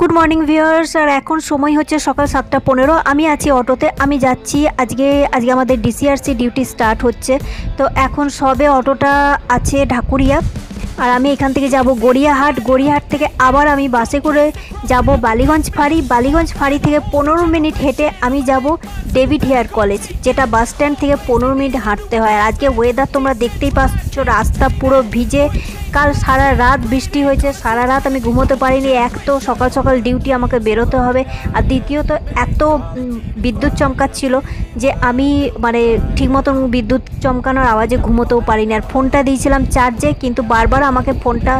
Good morning viewers. আর এখন সময় হচ্ছে সকাল 7:15। আমি আছি অটোতে, আমি যাচ্ছি। আজকে আমাদের ডিসিআরসি ডিউটি স্টার্ট হচ্ছে। তো এখন সবে অটোটা আছে ঢাকুরিয়া, আর আমি এখান থেকে যাব গড়িয়াহাট। গড়িয়াহাট থেকে আবার আমি বাসে করে যাব বালিগঞ্জ ফাঁড়ি। বালিগঞ্জ ফাঁড়ি থেকে 15 মিনিট হেঁটে আমি যাব ডেভিড হেয়ার কলেজ, যেটা বাস স্ট্যান্ড থেকে 15 মিনিট হাঁটতে হয়। আর আজকে ওয়েদার তোমরা দেখতেই পাচ্ছ, রাস্তা পুরো ভিজে। কাল সারা রাত বৃষ্টি হয়েছে, সারা রাত আমি ঘুমোতে পারিনি। এক তো সকাল সকাল ডিউটি আমাকে বেরোতে হবে, আর দ্বিতীয়ত এত বিদ্যুৎ চমকাচ্ছিল যে আমি ঠিক মতন বিদ্যুৎ চমকানোর আওয়াজে ঘুমোতেও পারিনি। আর ফোনটা দিয়েছিলাম চার্জে, কিন্তু বারবার আমাকে ফোনটা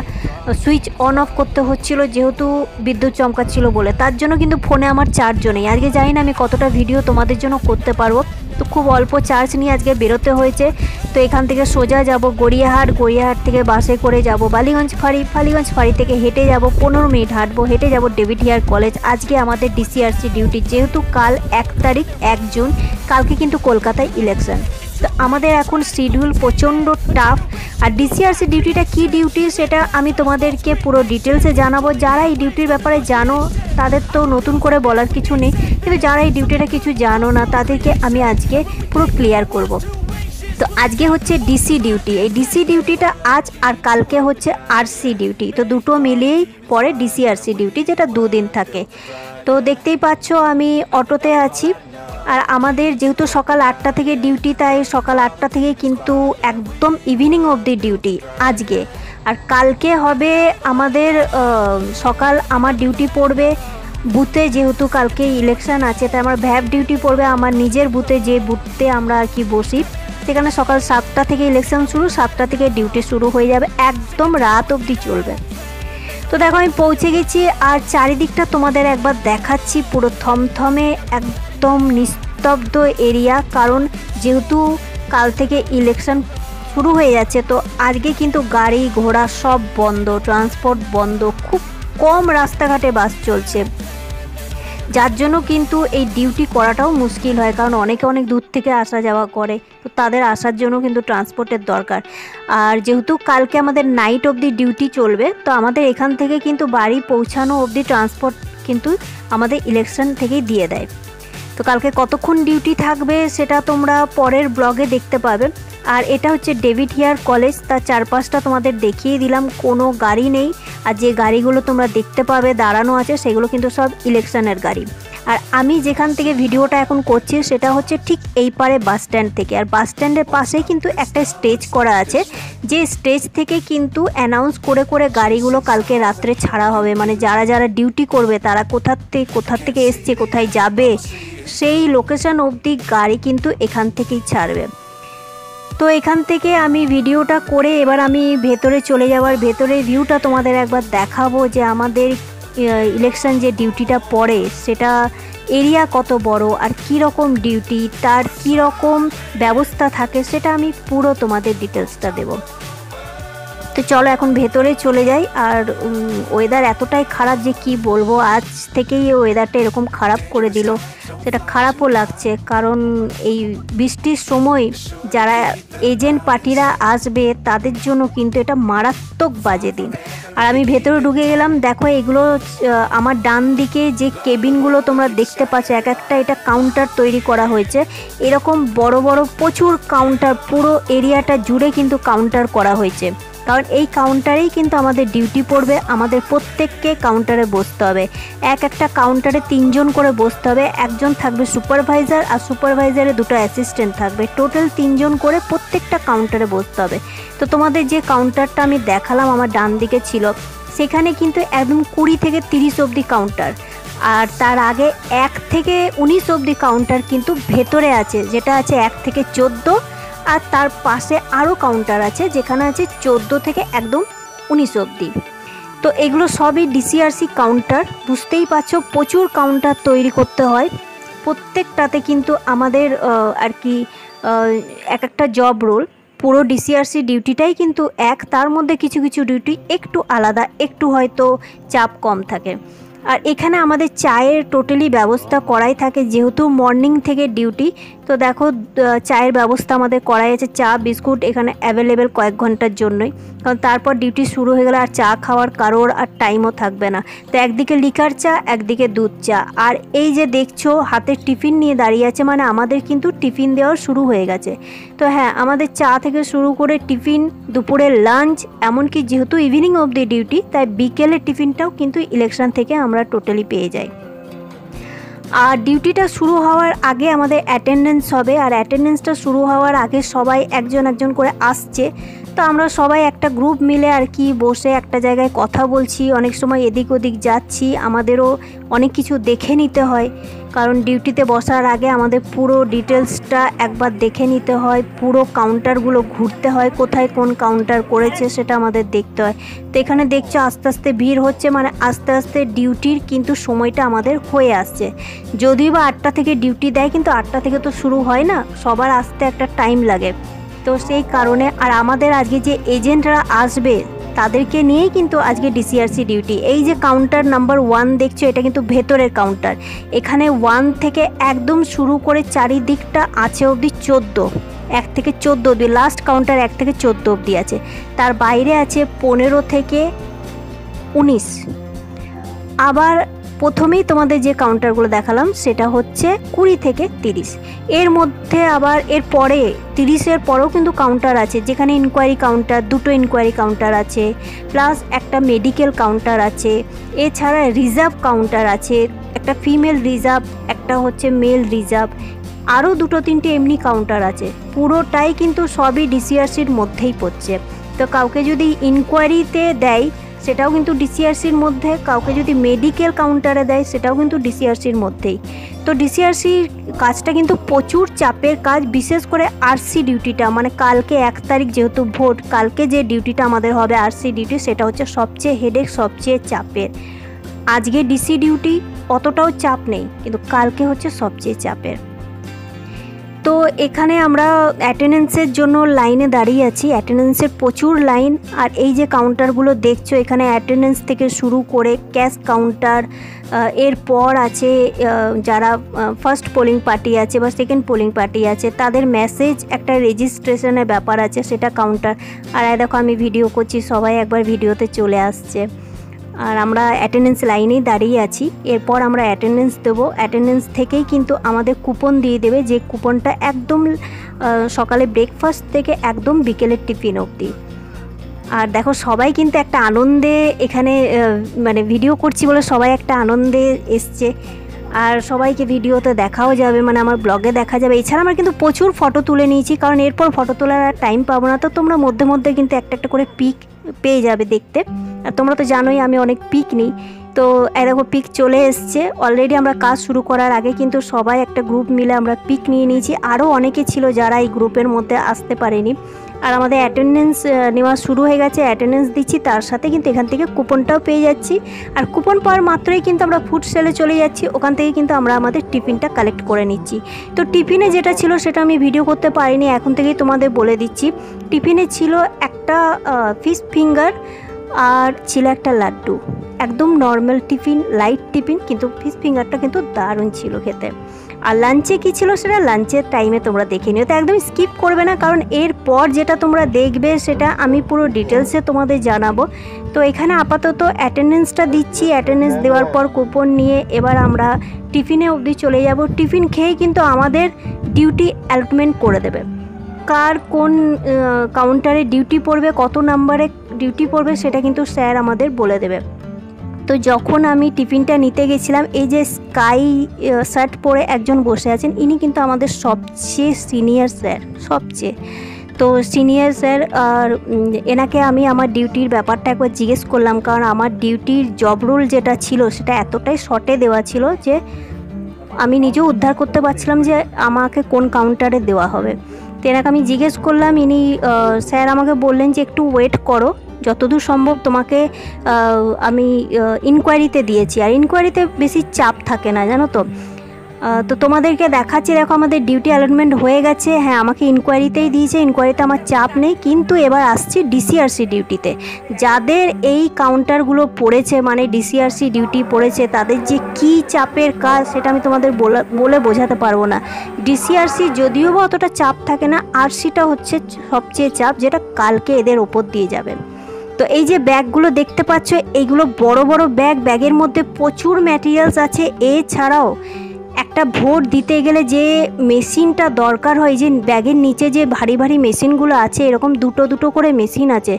সুইচ অন অফ করতে হচ্ছিল যেহেতু বিদ্যুৎ চমকাচ্ছিল বলে। তার জন্য কিন্তু ফোনে আমার চার্জও নেই। আজকে জানি না আমি কতটা ভিডিও তোমাদের জন্য করতে পারবো, তো খুব অল্প চার্জ নিয়ে আজকে বেরোতে হয়েছে। তো এখান থেকে সোজা যাব গড়িয়াহাট। গড়িয়াহাট থেকে বাসে করে যাব বালিগঞ্জ ফাঁড়ি। বালিগঞ্জ ফাঁড়ি থেকে হেঁটে যাব 15 মিনিট হাঁটবো, হেঁটে যাব ডেভিড হেয়ার কলেজ। আজকে আমাদের ডিসিআরসি ডিউটি, যেহেতু কাল 1 তারিখ 1 জুন, কালকে কিন্তু কলকাতায় ইলেকশন। তো আমাদের এখন শিডিউল প্রচণ্ড টাফ। আর ডিসিআরসি ডিউটিটা কী ডিউটি সেটা আমি তোমাদেরকে পুরো ডিটেলসে জানাবো। যারা এই ডিউটির ব্যাপারে জানো তাদের তো নতুন করে বলার কিছু নেই, কিন্তু যারা এই ডিউটিটা কিছু জানো না তাদেরকে আমি আজকে পুরো ক্লিয়ার করব। তো আজকে হচ্ছে ডিসি ডিউটি। এই ডিসি ডিউটিটা আজ, আর কালকে হচ্ছে আরসি ডিউটি। তো দুটো মিলিয়েই পরে ডিসিআরসি ডিউটি, যেটা 2 দিন থাকে। তো দেখতেই পাচ্ছ আমি অটোতে আছি। আর আমাদের যেহেতু সকাল 8টা থেকে ডিউটি, তাই সকাল 8টা থেকে কিন্তু একদম ইভিনিং অবধি ডিউটি আজকে। আর কালকে হবে আমাদের সকাল, আমার ডিউটি পড়বে বুথে, যেহেতু কালকে ইলেকশন আছে তাই আমার ভ্যাব ডিউটি পড়বে আমার নিজের বুথে, যে বুথে আমরা আর কি বসি। সেখানে সকাল 7টা থেকে ইলেকশন শুরু, 7টা থেকে ডিউটি শুরু হয়ে যাবে, একদম রাত অবধি চলবে। তো দেখো আমি পৌঁছে গেছি, আর চারিদিকটা তোমাদের একবার দেখাচ্ছি। পুরো থমথমে একদম নিস্তব্ধ এরিয়া, কারণ যেহেতু কাল থেকে ইলেকশন শুরু হয়ে যাচ্ছে। তো আজকে কিন্তু গাড়ি ঘোড়া সব বন্ধ, ট্রান্সপোর্ট বন্ধ, খুব কম রাস্তাঘাটে বাস চলছে, যার জন্য কিন্তু এই ডিউটি করাটাও মুশকিল হয়। কারণ অনেকে অনেক দূর থেকে আসা যাওয়া করে, তো তাদের আসার জন্য কিন্তু ট্রান্সপোর্টের দরকার। আর যেহেতু কালকে আমাদের নাইট অবধি ডিউটি চলবে, তো আমাদের এখান থেকে কিন্তু বাড়ি পৌঁছানো অবধি ট্রান্সপোর্ট কিন্তু আমাদের ইলেকশন থেকেই দিয়ে দেয়। তো কালকে কতক্ষণ ডিউটি থাকবে সেটা তোমরা পরের ব্লগে দেখতে পাবে। আর এটা হচ্ছে ডেভিড হেয়ার কলেজ, তার চারপাশটা তোমাদের দেখিয়ে দিলাম। কোনো গাড়ি নেই, আর যে গাড়িগুলো তোমরা দেখতে পাবে দাঁড়ানো আছে সেগুলো কিন্তু সব ইলেকশনের গাড়ি। আর আমি যেখান থেকে ভিডিওটা এখন করছি সেটা হচ্ছে ঠিক এই পারে বাস স্ট্যান্ড থেকে। আর বাস স্ট্যান্ডের পাশেই কিন্তু একটা স্টেজ করা আছে, যে স্টেজ থেকে কিন্তু অ্যানাউন্স করে করে গাড়িগুলো কালকে রাত্রে ছাড়া হবে। যারা যারা ডিউটি করবে তারা কোথা থেকে এসছে, কোথায় যাবে, সেই লোকেশন অবধি গাড়ি কিন্তু এখান থেকেই ছাড়বে। তো এখান থেকে আমি ভিডিওটা করে এবার আমি ভেতরে চলে যাওয়ার, ভেতরের ভিউটা তোমাদের একবার দেখাবো, যে আমাদের ইলেকশন যে ডিউটিটা পড়ে সেটা এরিয়া কত বড়, আর কি রকম ডিউটি, তার কি রকম ব্যবস্থা থাকে, সেটা আমি পুরো তোমাদের ডিটেলসটা দেব। তো চলো এখন ভেতরে চলে যাই। আর ওয়েদার এতটাই খারাপ যে কি বলবো, আজ থেকেই ওয়েদারটা এরকম খারাপ করে দিল, সেটা খারাপও লাগছে। কারণ এই বৃষ্টির সময় যারা এজেন্ট পার্টিরা আসবে তাদের জন্য কিন্তু এটা মারাত্মক বাজে দিন। আর আমি ভেতরে ঢুকে গেলাম। দেখো এগুলো আমার ডান দিকে যে কেবিনগুলো তোমরা দেখতে পাচ্ছ, এক একটা এটা কাউন্টার তৈরি করা হয়েছে। এরকম বড় বড় প্রচুর কাউন্টার, পুরো এরিয়াটা জুড়ে কিন্তু কাউন্টার করা হয়েছে। কারণ এই কাউন্টারেই কিন্তু আমাদের ডিউটি পড়বে, আমাদের প্রত্যেককে কাউন্টারে বসতে হবে। এক একটা কাউন্টারে 3 জন করে বসতে হবে, একজন থাকবে সুপারভাইজার, আর সুপারভাইজারে 2টো অ্যাসিস্ট্যান্ট থাকবে, টোটাল 3 জন করে প্রত্যেকটা কাউন্টারে বসতে হবে। তো তোমাদের যে কাউন্টারটা আমি দেখালাম আমার ডান দিকে ছিল, সেখানে কিন্তু একদম 20 থেকে 30 অবধি কাউন্টার। আর তার আগে 1 থেকে 19 অবধি কাউন্টার কিন্তু ভেতরে আছে, যেটা আছে 1 থেকে 14। আর তার পাশে আরও কাউন্টার আছে যেখানে আছে 14 থেকে একদম 19 অবধি। তো এগুলো সবই ডিসিআরসি কাউন্টার। বুঝতেই পারছো প্রচুর কাউন্টার তৈরি করতে হয়। প্রত্যেকটাতে কিন্তু আমাদের আর কি এক একটা জব রোল। পুরো ডিসিআরসি ডিউটিটাই কিন্তু তার মধ্যে কিছু কিছু ডিউটি একটু আলাদা, একটু হয়তো চাপ কম থাকে। আর এখানে আমাদের চায়ের টোটালি ব্যবস্থা করাই থাকে, যেহেতু মর্নিং থেকে ডিউটি। তো দেখো চায়ের ব্যবস্থা আমাদের করাই আছে, চা বিস্কুট এখানে অ্যাভেলেবেল কয়েক ঘন্টার জন্যই, কারণ তারপর ডিউটি শুরু হয়ে গেলে আর চা খাওয়ার কারোর আর টাইমও থাকবে না। তো একদিকে লিকার চা, একদিকে দুধ চা। আর এই যে দেখছো হাতে টিফিন নিয়ে দাঁড়িয়ে আছে, মানে আমাদের কিন্তু টিফিন দেওয়া শুরু হয়ে গেছে। তো হ্যাঁ, আমাদের চা থেকে শুরু করে টিফিন, দুপুরের লাঞ্চ, এমনকি যেহেতু ইভিনিং অবধি ডিউটি, তাই বিকেলের টিফিনটাও কিন্তু ইলেকশন থেকে আমরা টোটালি পেয়ে যাই। আর ডিউটিটা শুরু হওয়ার আগে আমাদের অ্যাটেন্ডেন্স হবে, আর অ্যাটেন্ডেন্সটা শুরু হওয়ার আগে সবাই একজন একজন করে আসছে। তো আমরা সবাই একটা গ্রুপ মিলে আর কি বসে একটা জায়গায় কথা বলছি, অনেক সময় এদিক ওদিক যাচ্ছি। আমাদেরও অনেক কিছু দেখে নিতে হয়, কারণ ডিউটিতে বসার আগে আমাদের পুরো ডিটেলসটা একবার দেখে নিতে হয়, পুরো কাউন্টারগুলো ঘুরতে হয়, কোথায় কোন কাউন্টার করেছে সেটা আমাদের দেখতে হয়। তো এখানে দেখছো আস্তে আস্তে ভিড় হচ্ছে, মানে আস্তে আস্তে ডিউটির কিন্তু সময়টা আমাদের হয়ে আসছে। যদিও বা 8টা থেকে ডিউটি দেয়, কিন্তু 8টা থেকে তো শুরু হয় না, সবার আসতে একটা টাইম লাগে। তো সেই কারণে আর আমাদের আজকে যে এজেন্টরা আসবে তাদেরকে নিয়েই কিন্তু আজকে ডিসিআরসি ডিউটি। এই যে কাউন্টার নাম্বার 1 দেখছো, এটা কিন্তু ভেতরের কাউন্টার। এখানে 1 থেকে একদম শুরু করে চারিদিকটা আছে অবধি 14, 1 থেকে 14 অবধি, লাস্ট কাউন্টার 1 থেকে 14 অবধি আছে। তার বাইরে আছে 15 থেকে 19। আবার প্রথমেই তোমাদের যে কাউন্টারগুলো দেখালাম সেটা হচ্ছে 20 থেকে 30। এর মধ্যে আবার এর পরে 30-এর পরেও কিন্তু কাউন্টার আছে, যেখানে ইনকোয়ারি কাউন্টার, 2টো ইনকোয়ারি কাউন্টার আছে, প্লাস একটা মেডিকেল কাউন্টার আছে। এছাড়া রিজার্ভ কাউন্টার আছে, একটা ফিমেল রিজার্ভ, একটা হচ্ছে মেল রিজার্ভ, আরও 2-3টে এমনি কাউন্টার আছে। পুরোটাই কিন্তু সবই ডিসিআরসির মধ্যেই পড়ছে। তো কাউকে যদি ইনকোয়ারিতে দেয় সেটাও কিন্তু ডিসিআরসির মধ্যে, কাউকে যদি মেডিকেল কাউন্টারে দেয় সেটাও কিন্তু ডিসিআরসির মধ্যেই। তো ডিসিআরসির কাজটা কিন্তু প্রচুর চাপের কাজ, বিশেষ করে আরসি ডিউটিটা, মানে কালকে 1 তারিখ যেহেতু ভোট, কালকে যে ডিউটিটা আমাদের হবে আরসি ডিউটি, সেটা হচ্ছে সবচেয়ে হেডেক, সবচেয়ে চাপের। আজকে ডিসি ডিউটি অতটাও চাপ নেই, কিন্তু কালকে হচ্ছে সবচেয়ে চাপের। তো এখানে আমরা অ্যাটেন্ডেন্সের জন্য লাইনে দাঁড়িয়ে আছি, অ্যাটেন্ডেন্সের প্রচুর লাইন। আর এই যে কাউন্টারগুলো দেখছো, এখানে অ্যাটেন্ডেন্স থেকে শুরু করে ক্যাশ কাউন্টার, এরপর আছে যারা ফার্স্ট পোলিং পার্টি আছে বা সেকেন্ড পোলিং পার্টি আছে তাদের মেসেজ একটা রেজিস্ট্রেশনের ব্যাপার আছে, সেটা কাউন্টার। আর দেখো আমি ভিডিও করছি, সবাই একবার ভিডিওতে চলে আসছে। আর আমরা অ্যাটেন্ডেন্স লাইনেই দাঁড়িয়ে আছি। এরপর আমরা অ্যাটেন্ডেন্স দেবো, অ্যাটেন্ডেন্স থেকেই কিন্তু আমাদের কুপন দিয়ে দেবে, যে কুপনটা একদম সকালে ব্রেকফাস্ট থেকে একদম বিকেলের টিফিন অবধি। আর দেখো সবাই কিন্তু একটা আনন্দে এখানে মানে ভিডিও করছি বলে সবাই একটা আনন্দে এসছে। আর সবাইকে ভিডিওতে দেখাও যাবে, মানে আমার ব্লগে দেখা যাবে। এছাড়া আমরা কিন্তু প্রচুর ফটো তুলে নিয়েছি, কারণ এরপর ফটো তোলার আর টাইম পাবো না। তো তোমরা মধ্যে মধ্যে কিন্তু একটা একটা করে পিক পেয়ে যাবে দেখতে। আর তোমরা তো জানোই আমি অনেক পিক নিই। তো দেখো পিক চলে এসছে অলরেডি। আমরা কাজ শুরু করার আগে কিন্তু সবাই একটা গ্রুপ মিলে আমরা পিক নিয়ে নিয়েছি। আরও অনেকে ছিল যারা এই গ্রুপের মধ্যে আসতে পারেনি। আর আমাদের অ্যাটেন্ডেন্স নেওয়া শুরু হয়ে গেছে, অ্যাটেন্ডেন্স দিচ্ছি, তার সাথে কিন্তু এখান থেকে কুপনটাও পেয়ে যাচ্ছি। আর কুপন পাওয়ার মাত্রই কিন্তু আমরা ফুড সেলে চলে যাচ্ছি, ওখান থেকে কিন্তু আমরা আমাদের টিফিনটা কালেক্ট করে নিচ্ছি। তো টিফিনে যেটা ছিল সেটা আমি ভিডিও করতে পারিনি, এখন থেকেই তোমাদের বলে দিচ্ছি। টিফিনে ছিল একটা ফিশ ফিঙ্গার আর ছিল একটা লাড্ডু, একদম নর্মাল টিফিন, লাইট টিফিন, কিন্তু ফিশ ফিঙ্গারটা কিন্তু দারুণ ছিল খেতে। আর লাঞ্চে কী ছিল সেটা লাঞ্চের টাইমে তোমরা দেখে নিও, তো একদম স্কিপ করবে না, কারণ এরপর যেটা তোমরা দেখবে সেটা আমি পুরো ডিটেলসে তোমাদের জানাবো। তো এখানে আপাতত অ্যাটেন্ডেন্সটা দিচ্ছি, অ্যাটেন্ডেন্স দেওয়ার পর কুপন নিয়ে এবার আমরা টিফিনে অবধি চলে যাব। টিফিন খেয়ে কিন্তু আমাদের ডিউটি অ্যালটমেন্ট করে দেবে, কার কোন কাউন্টারে ডিউটি পড়বে, কত নাম্বারে ডিউটি পড়বে সেটা কিন্তু স্যার আমাদের বলে দেবে। তো যখন আমি টিফিনটা নিতে গেছিলাম, এই যে স্কাই শার্ট পরে একজন বসে আছেন, ইনি কিন্তু আমাদের সবচেয়ে সিনিয়র স্যার, সবচেয়ে তো সিনিয়র স্যার। আর এনাকে আমি আমার ডিউটির ব্যাপারটা একবার জিজ্ঞেস করলাম, কারণ আমার ডিউটির জব রোল যেটা ছিল সেটা এতটাই শর্টে দেওয়া ছিল যে আমি নিজেও উদ্ধার করতে পারছিলাম যে আমাকে কোন কাউন্টারে দেওয়া হবে। তো এনাকে আমি জিজ্ঞেস করলাম, ইনি স্যার আমাকে বললেন যে একটু ওয়েট করো, যতদূর সম্ভব তোমাকে আমি ইনকোয়ারিতে দিয়েছি। আর ইনকোয়ারিতে বেশি চাপ থাকে না, জানো তো। তো তোমাদেরকে দেখাচ্ছি, দেখো আমাদের ডিউটি অ্যালটমেন্ট হয়ে গেছে। হ্যাঁ, আমাকে ইনকোয়ারিতেই দিয়েছে, ইনকোয়ারিতে আমার চাপ নেই, কিন্তু এবার আসছি ডিসিআরসি ডিউটিতে। যাদের এই কাউন্টারগুলো পড়েছে, মানে ডিসিআরসি ডিউটি পড়েছে, তাদের যে কী চাপের কাজ সেটা আমি তোমাদের বলে বোঝাতে পারবো না। ডিসিআরসি যদিও বা অতটা চাপ থাকে না, আরসিটা হচ্ছে সবচেয়ে চাপ, যেটা কালকে এদের ওপর দিয়ে যাবে। তো এই যে ব্যাগগুলো দেখতে পাচ্ছ, এইগুলো বড় বড় ব্যাগ, ব্যাগের মধ্যে প্রচুর ম্যাটেরিয়ালস আছে। এছাড়াও একটা ভোট দিতে গেলে যে মেশিনটা দরকার হয়, যে ব্যাগের নিচে যে ভারী ভারী মেশিনগুলো আছে, এরকম দুটো দুটো করে মেশিন আছে।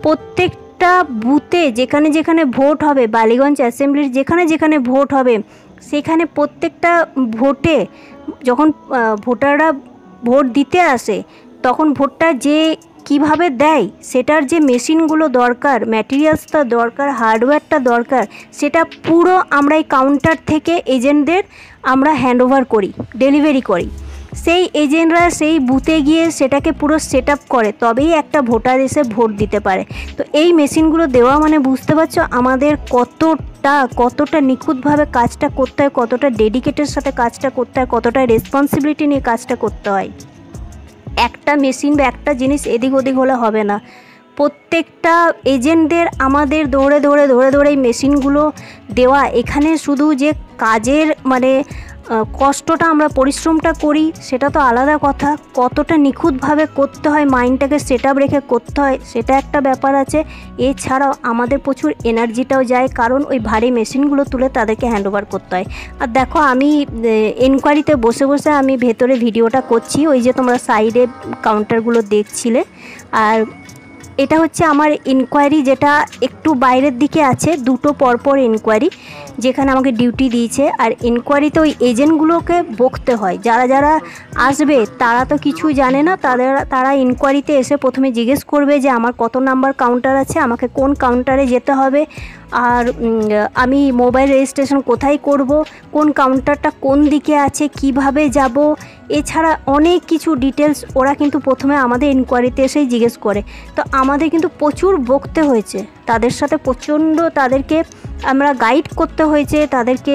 প্রত্যেকটা বুথে যেখানে যেখানে ভোট হবে, বালিগঞ্জ অ্যাসেম্বলির যেখানে যেখানে ভোট হবে, সেখানে প্রত্যেকটা ভোটে যখন ভোটাররা ভোট দিতে আসে, তখন ভোটটা যে কিভাবে দেয়, সেটার যে মেশিনগুলো দরকার, ম্যাটেরিয়ালসটা দরকার, হার্ডওয়্যারটা দরকার, সেটা পুরো আমরা এই কাউন্টার থেকে এজেন্টদের আমরা হ্যান্ডওভার করি, ডেলিভারি করি। সেই এজেন্টরা সেই বুথে গিয়ে সেটাকে পুরো সেট আপ করে, তবেই একটা ভোটার এসে ভোট দিতে পারে। তো এই মেশিনগুলো দেওয়া মানে বুঝতে পারছো আমাদের কতটা নিখুঁতভাবে কাজটা করতে হয়, কতটা ডেডিকেটের সাথে কাজটা করতে হয়, কতটা রেসপন্সিবিলিটি নিয়ে কাজটা করতে হয়। একটা মেশিন বা একটা জিনিস এদিক ওদিক হলে হবে না। প্রত্যেকটা এজেন্টদের আমাদের দৌড়ে দৌড়ে এই মেশিনগুলো দেওয়া। এখানে শুধু যে কাজের মানে কষ্টটা, আমরা পরিশ্রমটা করি, সেটা তো আলাদা কথা, কতটা নিখুঁতভাবে করতে হয়, মাইন্ডটাকে সেট আপ রেখে করতে হয়, সেটা একটা ব্যাপার আছে। এছাড়াও আমাদের প্রচুর এনার্জিটাও যায়, কারণ ওই ভারী মেশিনগুলো তুলে তাদেরকে হ্যান্ডওভার করতে হয়। আর দেখো আমি এনকোয়ারিতে বসে বসে আমি ভেতরে ভিডিওটা করছি, ওই যে তোমরা সাইডে কাউন্টারগুলো দেখছিলে। আর এটা হচ্ছে আমার ইনকোয়ারি, যেটা একটু বাইরের দিকে আছে, দুটো পরপর ইনকোয়ারি, যেখানে আমাকে ডিউটি দিয়েছে। আর ইনকোয়ারিতে ওই এজেন্টগুলোকে বকতে হয়, যারা যারা আসবে তারা তো কিছুই জানে না, তারা ইনকোয়ারিতে এসে প্রথমে জিজ্ঞেস করবে যে আমার কত নাম্বার কাউন্টার আছে, আমাকে কোন কাউন্টারে যেতে হবে, আর আমি মোবাইল রেজিস্ট্রেশন কোথায় করব, কোন কাউন্টারটা কোন দিকে আছে, কিভাবে যাব, এছাড়া অনেক কিছু ডিটেলস ওরা কিন্তু প্রথমে আমাদের ইনকোয়ারিতে এসেই জিজ্ঞেস করে। তো আমাদের কিন্তু প্রচুর বকতে হয়েছে তাদের সাথে, প্রচণ্ড তাদেরকে আমরা গাইড করতে হয়েছে, তাদেরকে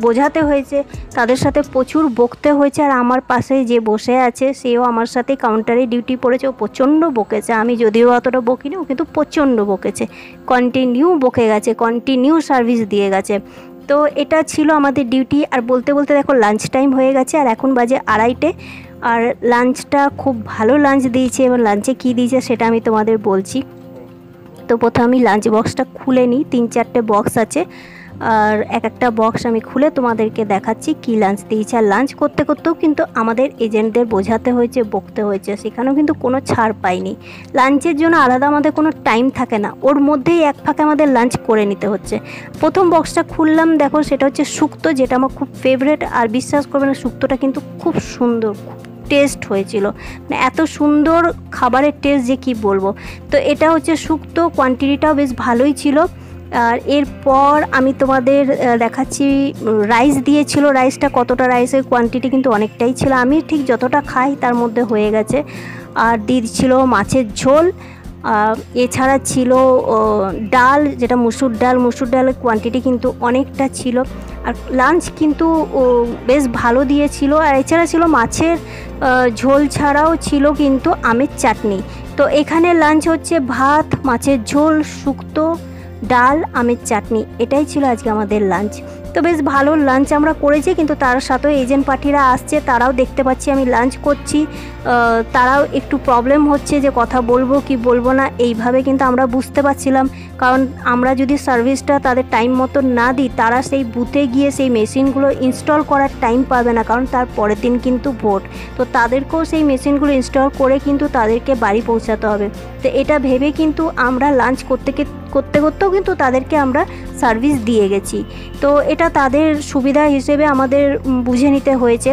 বোঝাতে হয়েছে, তাদের সাথে প্রচুর বকতে হয়েছে। আর আমার পাশে যে বসে আছে সেও আমার সাথে কাউন্টারে ডিউটি পড়েছে, ও প্রচণ্ড বকেছে। আমি যদিও অতটা বকিনি, ও কিন্তু প্রচণ্ড বকেছে, কন্টিনিউ বকে গেছে, কন্টিনিউ সার্ভিস দিয়ে গেছে। তো এটা ছিল আমাদের ডিউটি। আর বলতে বলতে দেখো লাঞ্চ টাইম হয়ে গেছে, আর এখন বাজে 2:30। আর লাঞ্চটা খুব ভালো লাঞ্চ দিয়েছে, এবং লাঞ্চে কী দিয়েছে সেটা আমি তোমাদের বলছি। তো প্রথমে আমি লাঞ্চ বক্সটা খুলে নিই, 3-4টে বক্স আছে, আর একটা বক্স আমি খুলে তোমাদেরকে দেখাচ্ছি কী লাঞ্চ দিয়েছে। আর লাঞ্চ করতে করতেও কিন্তু আমাদের এজেন্টদের বোঝাতে হয়েছে, বকতে হয়েছে, সেখানেও কিন্তু কোনো ছাড় পাইনি। লাঞ্চের জন্য আলাদা আমাদের কোনো টাইম থাকে না, ওর মধ্যেই এক ফাঁকে আমাদের লাঞ্চ করে নিতে হচ্ছে। প্রথম বক্সটা খুললাম, দেখো সেটা হচ্ছে শুক্তো, যেটা আমার খুব ফেভারেট। আর বিশ্বাস করবে না, শুক্তোটা কিন্তু খুব সুন্দর, টেস্ট হয়েছিল, মানে এত সুন্দর খাবারের টেস্ট যে কি বলবো। তো এটা হচ্ছে শুক্তো, কোয়ান্টিটিটাও বেশ ভালোই ছিল। আর এরপর আমি তোমাদের দেখাচ্ছি রাইস দিয়েছিল, রাইসটা কতটা, রাইসের কোয়ান্টিটি কিন্তু অনেকটাই ছিল, আমি ঠিক যতটা খাই তার মধ্যে হয়ে গেছে। আর দিয়েছিল মাছের ঝোল, এছাড়া ছিল ডাল, যেটা মুসুর ডালের কোয়ান্টিটি কিন্তু অনেকটা ছিল। আর লাঞ্চ কিন্তু বেশ ভালো দিয়েছিল। আর এছাড়া ছিল মাছের ঝোল, ছাড়াও ছিল কিন্তু আমের চাটনি। তো এখানে লাঞ্চ হচ্ছে ভাত, মাছের ঝোল, শুক্তো, ডাল, আমের চাটনি, এটাই ছিল আজকে আমাদের লাঞ্চ। তো বেশ ভালো লাঞ্চ আমরা করেছি, কিন্তু তার সাথেও এজেন্ট পার্টিরা আসছে, তারাও দেখতে পাচ্ছি আমি লাঞ্চ করছি, তারাও একটু প্রবলেম হচ্ছে যে কথা বলবো কি বলবো না, এইভাবে কিন্তু আমরা বুঝতে পারছিলাম। কারণ আমরা যদি সার্ভিসটা তাদের টাইম মতো না দিই, তারা সেই বুথে গিয়ে সেই মেশিনগুলো ইনস্টল করার টাইম পাবে না, কারণ তার পরের দিন কিন্তু ভোট। তো তাদেরকেও সেই মেশিনগুলো ইনস্টল করে কিন্তু তাদেরকে বাড়ি পৌঁছাতে হবে। তো এটা ভেবে কিন্তু আমরা লাঞ্চ করতে করতেও কিন্তু তাদেরকে আমরা সার্ভিস দিয়ে গেছি। তো এটা তাদের সুবিধা হিসেবে আমাদের বুঝে নিতে হয়েছে।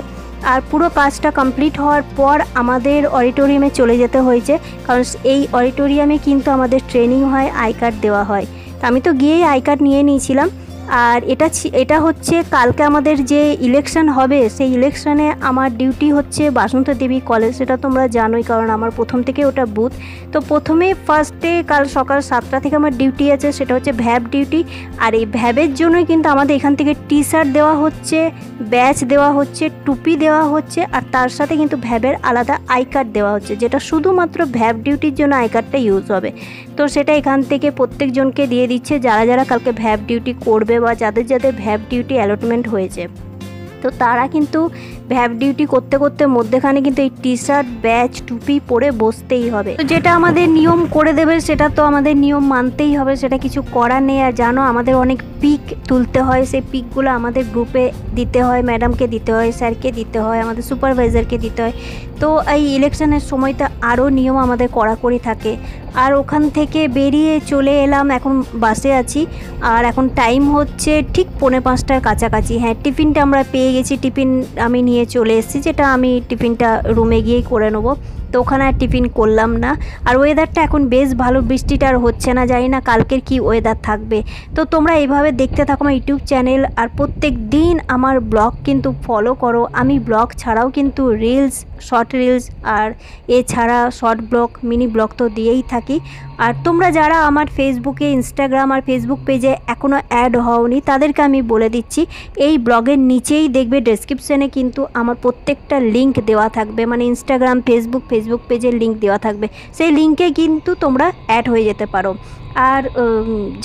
আর পুরো কাজটা কমপ্লিট হওয়ার পর আমাদের অডিটোরিয়ামে চলে যেতে হয়েছে, কারণ এই অডিটোরিয়ামে কিন্তু আমাদের ট্রেনিং হয়, আই কার্ড দেওয়া হয়। তো আমি তো গিয়েই আই কার্ড নিয়ে নিয়েছিলাম। আর এটা হচ্ছে কালকে আমাদের যে ইলেকশন হবে সেই ইলেকশনে আমার ডিউটি হচ্ছে বাসন্তী দেবী কলেজ, সেটা তোমরা জানোই কারণ আমার প্রথম থেকে ওটা বুথ। তো প্রথমে ফার্স্টে কাল সকাল 7টা থেকে আমার ডিউটি আছে, সেটা হচ্ছে ভ্যাব ডিউটি। আর এই ভ্যাবের জন্যই কিন্তু আমাদের এখান থেকে টি শার্ট দেওয়া হচ্ছে, ব্যাচ দেওয়া হচ্ছে, টুপি দেওয়া হচ্ছে, আর তার সাথে কিন্তু ভ্যাবের আলাদা আই কার্ড দেওয়া হচ্ছে, যেটা শুধুমাত্র ভ্যাব ডিউটির জন্য আই কার্ডটা ইউজ হবে। তো সেটা এখান থেকে প্রত্যেকজনকে দিয়ে দিচ্ছে যারা যারা কালকে ভ্যাব ডিউটি করবে বা যাদের যাদের ভ্যাব ডিউটি অ্যালটমেন্ট হয়েছে। তো তারা কিন্তু ভ্যাব ডিউটি করতে করতে মধ্যেখানে কিন্তু এই টি শার্ট ব্যাচ টুপি পরে বসতেই হবে। তো যেটা আমাদের নিয়ম করে দেবে সেটা তো আমাদের নিয়ম মানতেই হবে, সেটা কিছু করার নেই। আর জানো আমাদের অনেক পিক তুলতে হয়, সেই পিকগুলো আমাদের গ্রুপে দিতে হয়, ম্যাডামকে দিতে হয়, স্যারকে দিতে হয়, আমাদের সুপারভাইজারকে দিতে হয়। তো এই ইলেকশনের সময়টা আরও নিয়ম আমাদের কড়াকড়ি থাকে। আর ওখান থেকে বেরিয়ে চলে এলাম, এখন বাসে আছি। আর এখন টাইম হচ্ছে ঠিক 4:45টার কাছাকাছি। হ্যাঁ, টিফিনটা আমরা পেয়ে গেছি, টিফিন আমি নিয়ে চলে এসেছি, যেটা আমি টিফিনটা রুমে গিয়েই করে নেবো। তো ওখানে আর টিফিন করলাম না। আর ওয়েদারটা এখন বেশ ভালো, বৃষ্টিটা আর হচ্ছে না, জানি না কালকের কি ওয়েদার থাকবে। তো তোমরা এইভাবে দেখতে থাকো আমার ইউটিউব চ্যানেল, আর প্রত্যেক দিন আমার ব্লগ কিন্তু ফলো করো। আমি ব্লগ ছাড়াও কিন্তু রিলস, শর্ট রিলস আর এছাড়া শর্ট ব্লগ, মিনি ব্লগ তো দিয়েই থাকি। আর তোমরা যারা আমার ফেসবুকে, ইনস্টাগ্রাম আর ফেসবুক পেজে এখনও অ্যাড হওনি তাদেরকে আমি বলে দিচ্ছি, এই ব্লগের নিচেই দেখবে ডেসক্রিপশানে কিন্তু আমার প্রত্যেকটা লিঙ্ক দেওয়া থাকবে, মানে ইনস্টাগ্রাম, ফেসবুক পেজের লিঙ্ক দেওয়া থাকবে, সেই লিঙ্কে কিন্তু তোমরা অ্যাড হয়ে যেতে পারো। আর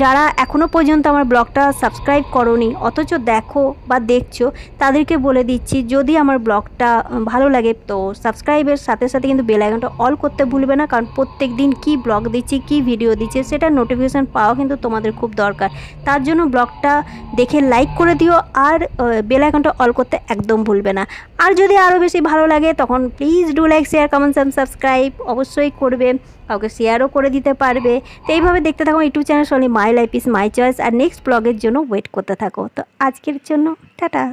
যারা এখনও পর্যন্ত আমার ব্লগটা সাবস্ক্রাইব করোনি অথচ দেখো বা দেখছো, তাদেরকে বলে দিচ্ছি যদি আমার ব্লগটা ভালো লাগে তো সাবস্ক্রাইবের সাথে সাথে কিন্তু বেল আইকনটা অল করতে ভুলবে না, কারণ প্রত্যেক দিন কী ব্লগ দিচ্ছি, কী ভিডিও দিচ্ছি সেটার নোটিফিকেশান পাওয়া কিন্তু তোমাদের খুব দরকার। তার জন্য ব্লগটা দেখে লাইক করে দিও আর বেল আইকনটা অল করতে একদম ভুলবে না। আর যদি আরও বেশি ভালো লাগে তখন please do like, share, comment and subscribe অবশ্যই করবে, কাউকে শেয়ারও করে দিতে পারবে। তো এইভাবে দেখতে থাকো ইউটিউব চ্যানেল সলি my life is my choice, আর নেক্সট ব্লগের জন্য ওয়েট করতে থাকো। তো আজকের জন্য টাটা।